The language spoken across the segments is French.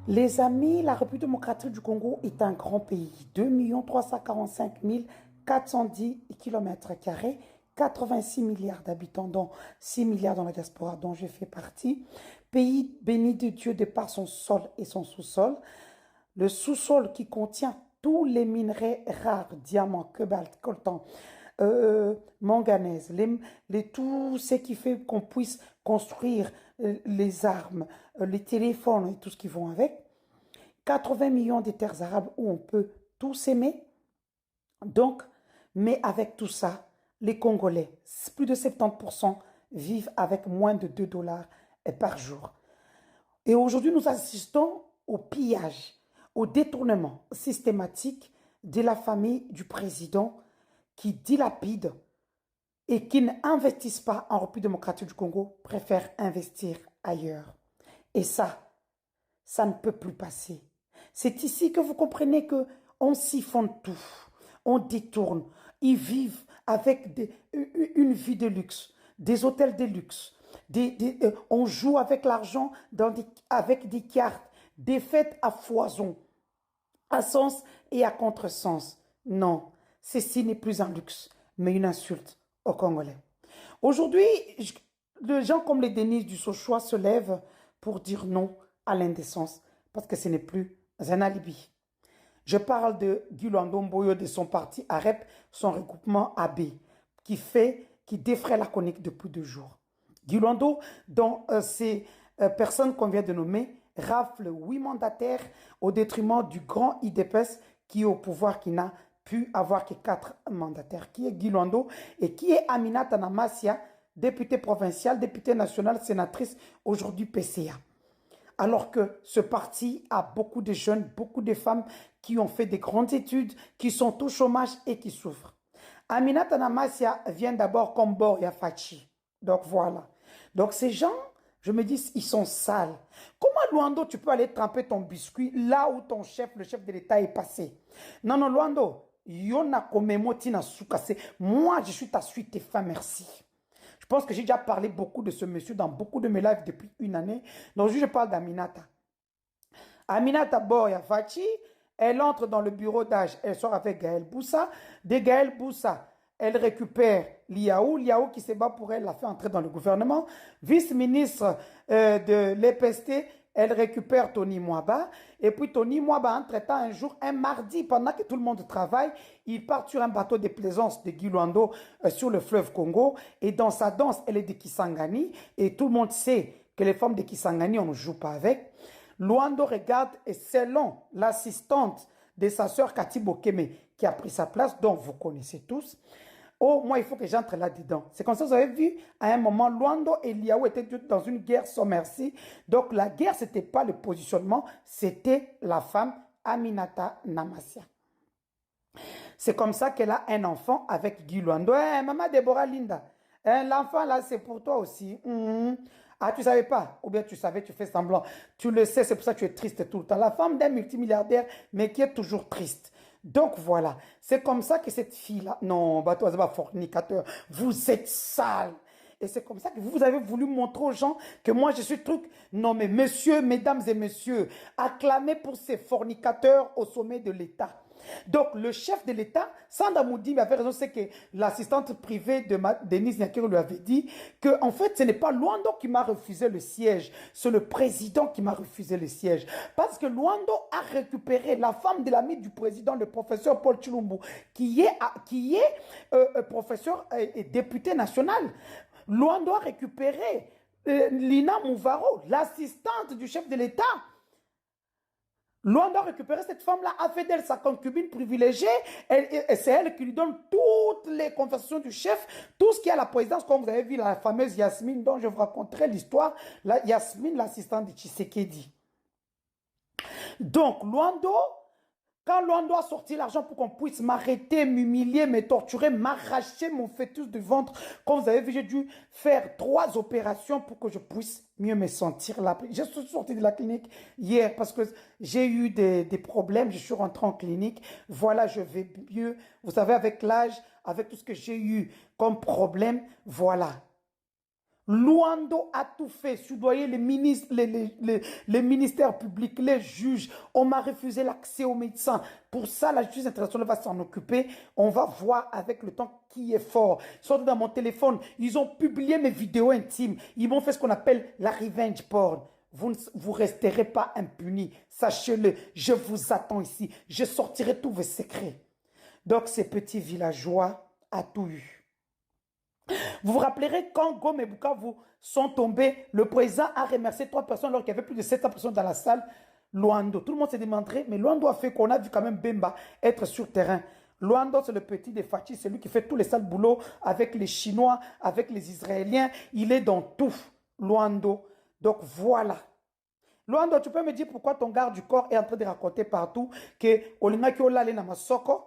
Les amis, la République démocratique du Congo est un grand pays. 2 345 410 km², 86 milliards d'habitants, dont 6 milliards dans la diaspora dont je fais partie. Pays béni de Dieu de par son sol et son sous-sol. Le sous-sol qui contient tous les minerais rares, diamants, cobalt, coltan, manganèse, tout ce qui fait qu'on puisse construire les armes, les téléphones et tout ce qui vont avec. 80 millions de terres arables où on peut tout s'aimer. Donc, mais avec tout ça, les Congolais, plus de 70% vivent avec moins de 2 dollars par jour. Et aujourd'hui, nous assistons au pillage, au détournement systématique de la famille du président qui dilapide et qui n'investissent pas en République démocratique du Congo, préfèrent investir ailleurs. Et ça ne peut plus passer. C'est ici que vous comprenez que on siphonne tout, on détourne. Ils vivent avec une vie de luxe, des hôtels de luxe. On joue avec l'argent avec des cartes, des fêtes à foison, à sens et à contresens. Non, ceci n'est plus un luxe, mais une insulte aux Congolais. Aujourd'hui, des gens comme les Denis du Sochois se lèvent pour dire non à l'indécence, parce que ce n'est plus un alibi. Je parle de Guy Mboyo de son parti AREP, son regroupement AB, qui défraie la chronique depuis 2 jours. Guy dont ces personnes qu'on vient de nommer, rafle 8 mandataires au détriment du grand IDPS qui est au pouvoir, qui n'a pu avoir que 4 mandataires, qui est Guy et qui est Aminata Namasia, députée provinciale, députée nationale, sénatrice, aujourd'hui PCA. Alors que ce parti a beaucoup de jeunes, beaucoup de femmes qui ont fait des grandes études, qui sont au chômage et qui souffrent. Aminata Namasia vient d'abord comme Bor Yafachi. Donc voilà. Donc ces gens, je me dis, ils sont sales. Comment, Luando, tu peux aller tremper ton biscuit là où ton chef, le chef de l'État, est passé? Non, non, Luando, Yona Komemoti na Sukase. Moi, je suis ta suite et fin, merci. Je pense que j'ai déjà parlé beaucoup de ce monsieur dans beaucoup de mes lives depuis une année. Donc, je parle d'Aminata. Aminata Boya Fachi, elle entre dans le bureau d'âge, elle sort avec Gaël Boussa. De Gaël Boussa, elle récupère Liaou. Liaou qui se bat pour elle, l'a fait entrer dans le gouvernement. Vice-ministre de l'EPST, elle récupère Tony Mwaba. Et puis Tony Mwaba, entre-temps, un jour, un mardi, pendant que tout le monde travaille, il part sur un bateau de plaisance de Guy sur le fleuve Congo. Et dans sa danse, elle est de Kisangani. Et tout le monde sait que les femmes de Kisangani, on ne joue pas avec. Luando regarde et selon l'assistante de sa sœur Cathy Bokeme, qui a pris sa place, dont vous connaissez tous, oh, moi, il faut que j'entre là-dedans. C'est comme ça, vous avez vu, à un moment, Luando et Liaou étaient dans une guerre sans merci. Donc, la guerre, ce n'était pas le positionnement, c'était la femme Aminata Namasia. C'est comme ça qu'elle a un enfant avec Guy Luando. Hey, maman Deborah Linda, l'enfant là, c'est pour toi aussi. Ah, tu savais pas? Ou bien tu savais, tu fais semblant. Tu le sais, c'est pour ça que tu es triste tout le temps. La femme d'un multimilliardaire, mais qui est toujours triste. Donc voilà, c'est comme ça que cette fille-là, non, bah toi, c'est pas fornicateur, vous êtes sale. Et c'est comme ça que vous avez voulu montrer aux gens que moi je suis truc. Non mais messieurs, mesdames et messieurs, acclamez pour ces fornicateurs au sommet de l'État. Donc le chef de l'État, Sanda Moudi avait raison, c'est que l'assistante privée de Denise Nyakiro lui avait dit que en fait ce n'est pas Luando qui m'a refusé le siège, c'est le président qui m'a refusé le siège. Parce que Luando a récupéré la femme de l'ami du président, le professeur Paul Chilumbu, qui est professeur et député national. Luando a récupéré Lina Mouvaro, l'assistante du chef de l'État. Luando a récupéré cette femme-là, a fait d'elle sa concubine privilégiée, et c'est elle qui lui donne toutes les conversations du chef, tout ce qui est à la présidence, comme vous avez vu la fameuse Yasmine, dont je vous raconterai l'histoire, la Yasmine, l'assistante de Tshisekedi. Donc, Luando, quand Luando a sorti l'argent pour qu'on puisse m'arrêter, m'humilier, me torturer, m'arracher mon fœtus de ventre, comme vous avez vu, j'ai dû faire 3 opérations pour que je puisse mieux me sentir là. Je suis sorti de la clinique hier parce que j'ai eu des problèmes. Je suis rentré en clinique. Voilà, je vais mieux. Vous savez, avec l'âge, avec tout ce que j'ai eu comme problème, voilà. Luando a tout fait, soudoyer les ministres, les ministères publics, les juges. On m'a refusé l'accès aux médecins. Pour ça, la justice internationale va s'en occuper. On va voir avec le temps qui est fort. Sortez dans mon téléphone, ils ont publié mes vidéos intimes. Ils m'ont fait ce qu'on appelle la revenge porn. Vous ne resterez pas impunis. Sachez-le, je vous attends ici. Je sortirai tous vos secrets. Donc, ces petits villageois a tout eu. Vous vous rappellerez quand Gom et Bukavu sont tombés, le président a remercié 3 personnes alors qu'il y avait plus de 700 personnes dans la salle. Luando. Tout le monde s'est demandé, mais Luando a fait qu'on a vu quand même Bemba être sur terrain. Luando, c'est le petit de Fachi, c'est lui qui fait tous les sales boulots avec les Chinois, avec les Israéliens. Il est dans tout, Luando. Donc voilà. Luando, tu peux me dire pourquoi ton garde du corps est en train de raconter partout que Olinga ki olale na masoko?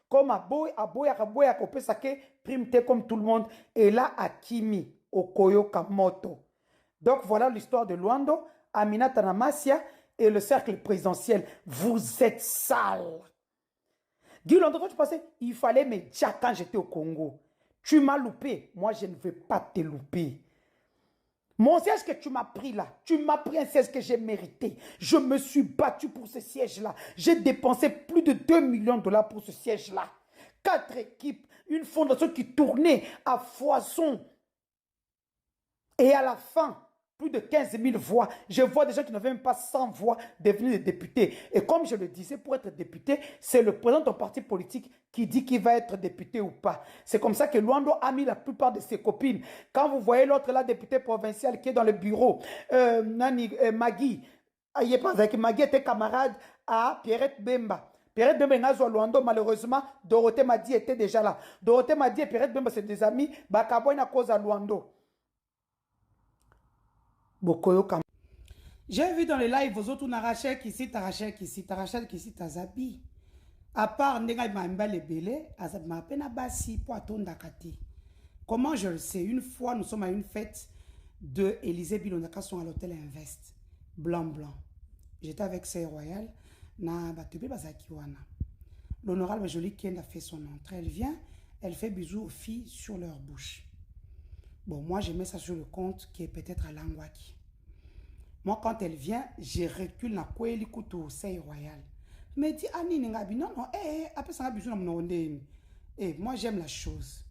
Comme aboya kopesake primte comme tout le monde. Et là, Akimi, Okoyo Kamoto. Donc voilà l'histoire de Luando, Amina Tanamasia et le cercle présidentiel. Vous êtes sales. Guy Luando, quand tu pensais, il fallait me dire quand j'étais au Congo. Tu m'as loupé. Moi, je ne veux pas te louper. Mon siège que tu m'as pris là, tu m'as pris un siège que j'ai mérité. Je me suis battu pour ce siège-là. J'ai dépensé plus de 2 millions de dollars pour ce siège-là. 4 équipes, une fondation qui tournait à foison. Et à la fin, plus de 15 000 voix. Je vois des gens qui n'avaient même pas 100 voix devenir des députés. Et comme je le disais, pour être député, c'est le président de ton parti politique qui dit qu'il va être député ou pas. C'est comme ça que Luando a mis la plupart de ses copines. Quand vous voyez l'autre là, député provincial qui est dans le bureau, Magui, avec Magui était camarade à Pierrette Bemba. Pierrette Bemba et Luando, malheureusement, Dorothée Madi était déjà là. Dorothée Madi et Pierrette Bemba, c'est des amis. Bakabo à cause à Luando. J'ai vu dans les lives, vos autres, Rachel qui cite, Rachel qui cite, Rachel qui cite Azabi. À part Nega Mamba le Belé, Azabi m'a peine à Bassi pour attendre Dakati. Comment je le sais? Une fois, nous sommes à une fête de Élysée Bilonaka, sont à l'hôtel Invest. Blanc, blanc. J'étais avec Sey Royal. Na Batubé Bazakiwana. L'honorable Jolie Kend a fait son entrée. Elle vient, elle fait bisous aux filles sur leur bouche. Bon, moi, je mets ça sur le compte qui est peut-être à Langwaki. Moi, quand elle vient, je recule na Kweli Koutou, Sey Royal. Je me dis, Annie, Nengabi, non, non, après ça, moi, j'aime la chose.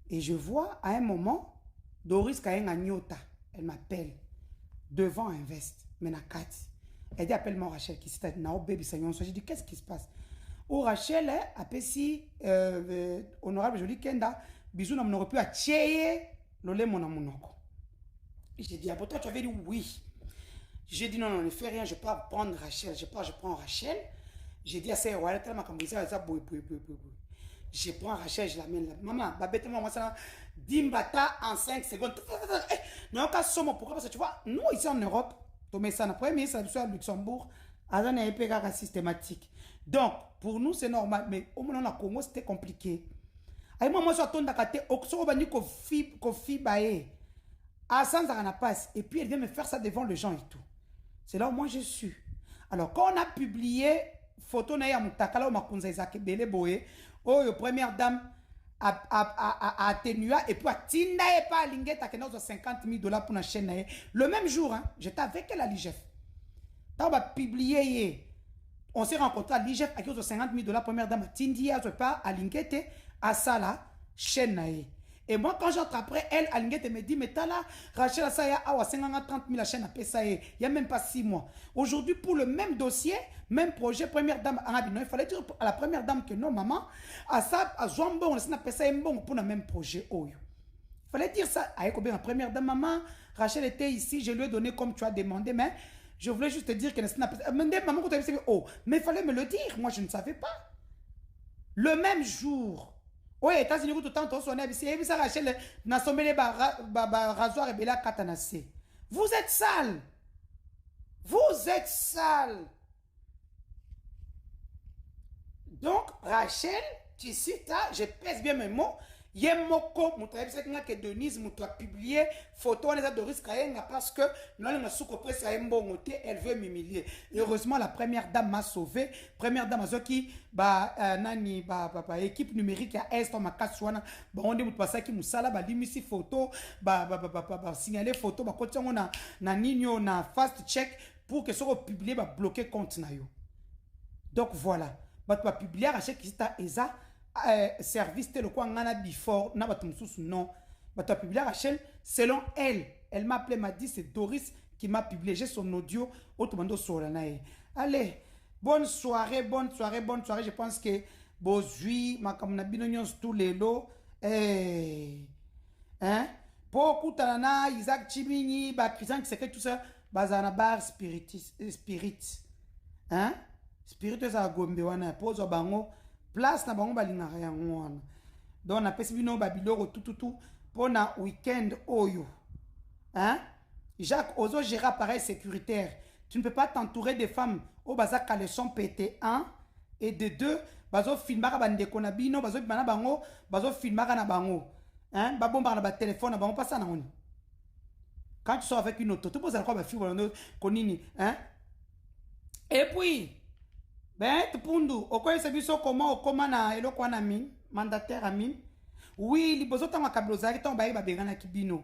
Et je vois, à un moment, Doris Kayenga Nyota, elle m'appelle, devant Invest, Menakati. Elle dit, appelle-moi Rachel, qui s'est Nao Baby Sagnon. J'ai dit, qu'est-ce qui se passe? Oh, Rachel, après si, honorable Jolie Kenda, bisous, on aurait pu attirer l'olé mon amonoko. J'ai dit, ah, toi, tu avais dit oui. J'ai dit, non, non, ne fais rien, je peux prendre Rachel. Je prends Rachel. J'ai dit à Sey Royal, tellement comme ça, je prends Rachel, je l'amène là. Maman, babette, moi, ça, Dimbata en 5 secondes. Non, pourquoi? Parce que tu vois, nous, ici en Europe, tu mets ça, premier ministre à Luxembourg, Azan a un systématique. Donc, pour nous, c'est normal, mais au moment où on a Congo, c'était compliqué. Et moi, je suis à ton dakate, Oxo, Bani, Kofi, Bae. Ah, sans passe. Et puis, elle vient me faire ça devant les gens et tout. C'est là où moi, je suis. Alors, quand on a publié, photo na ya mutakala, makunza Isaac Bele Boé, oh, première dame, a atténué, et puis a tinda et pas aligné, t'as 50 000 dollars pour la chaîne. Le même jour, hein, j'étais avec elle à l'IGF. Quand on a publié, on s'est rencontré à l'IGF à 50 000 dollars, première dame, tindi, a pas aligné, à ça là, chaîne. Et moi, quand j'entre après, elle, Alingete me dit, mais t'as là, Rachel Asaya, awa 30 000 la chaîne à Pessaye, il n'y a même pas 6 mois. Aujourd'hui, pour le même dossier, même projet, première dame, il fallait dire à la première dame que non, maman, à ça, à Zouambo, on a Pessaye bon pour le même projet. Il fallait dire ça. À la première dame, maman, Rachel était ici, je lui ai donné comme tu as demandé, mais je voulais juste te dire que maman, quand tu as dit, oh, mais il fallait me le dire, moi je ne savais pas. Le même jour, oui, États-Unis, tout le temps, on a dit, Rachel, n'a sommé les rasoirs et bela katanase. Vous êtes sale. Vous êtes sale. Donc, Rachel, tu cites, je pèse bien mes mots, Yemoko, moutra que Denise moutra publié photo on les a Doris Kayenga parce que non on a souko presse à mbongoté, elle veut m'humilier. Heureusement la première dame m'a sauvé. Première dame azoki nani équipe numérique à Est ma kaswana on dit moutra qui musala limisi photo signaler photo côté on a na nino na fast check pour que soit publié bloquer compte na yo. Donc voilà, va publier à chaque qui eza service tel quoi ngana before na batumsusu non va publier à chaque selon elle. Elle m'a appelé, m'a dit c'est Doris qui m'a publié, j'ai son audio autrement sur la naïe. Allez, bonne soirée, bonne soirée, bonne soirée. Je pense que bozui ma kamna binonions tous les lots hein pour kutana Isaac Chibini ba Christian qui c'est tout ça bazana bar spirit hein spirit za gombe wana pozo bango place na bango balingaka yango wana donc na pesi bino babiloko tout pour na weekend oyo hein Jacques ozo gérer appareil sécuritaire. Tu ne peux pas t'entourer de femmes au bazar caleçon pété 1 et de 2 bazo filmaka bandeko na bino bazo bana bango bazo filmaka na bango hein babomba na ba téléphone na bango pas ça na on. Quand tu sors avec une auto tu poses encore ba film konini hein et puis ben tupundu okoyesa biso comment okoma na eloko na mine mandataire amine oui libozo tanga kablozaki tanga bayi babengana kibino.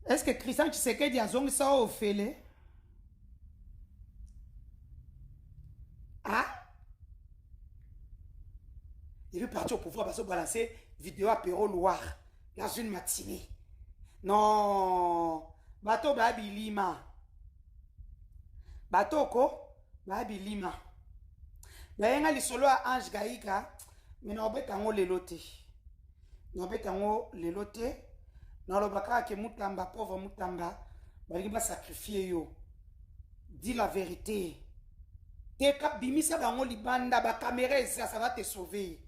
Est-ce que Christian Tshisekedi a zongi ça au fele? Ah? Il veut partir au pouvoir parce qu'il balancer vidéo apéro noir dans une matinée. Non. Bato babi lima. Bato ko babi lima. Bayenga li solo a Ange Gaïka. Mais non beta ngo lelote. Non beta ngo lelote. Non le baka ke mutamba pauvre mutamba. Bali ba sacrifier yo. Dis la vérité. Te kap bimisa bango libanda ba caméra ça va te sauver.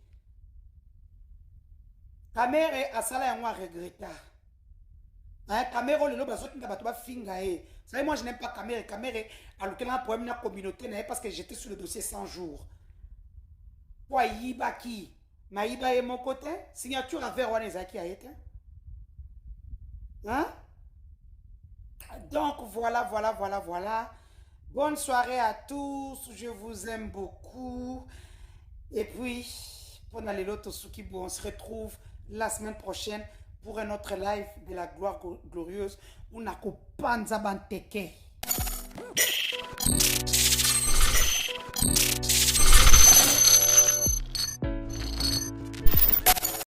Caméra a sala yango regretta. Hein caméra le loba soki bato ba finga e. Ça moi je n'aime pas caméra a un problème na communauté parce que j'étais sur le dossier 100 jours. Pour yiba ki na yiba e mon côté signature avec wana ezaki a été. Hein? Donc voilà. Bonne soirée à tous. Je vous aime beaucoup. Et puis, pendant les lotos Sukibo, on se retrouve la semaine prochaine pour un autre live de la gloire glorieuse. On a coupé Nzabanteke.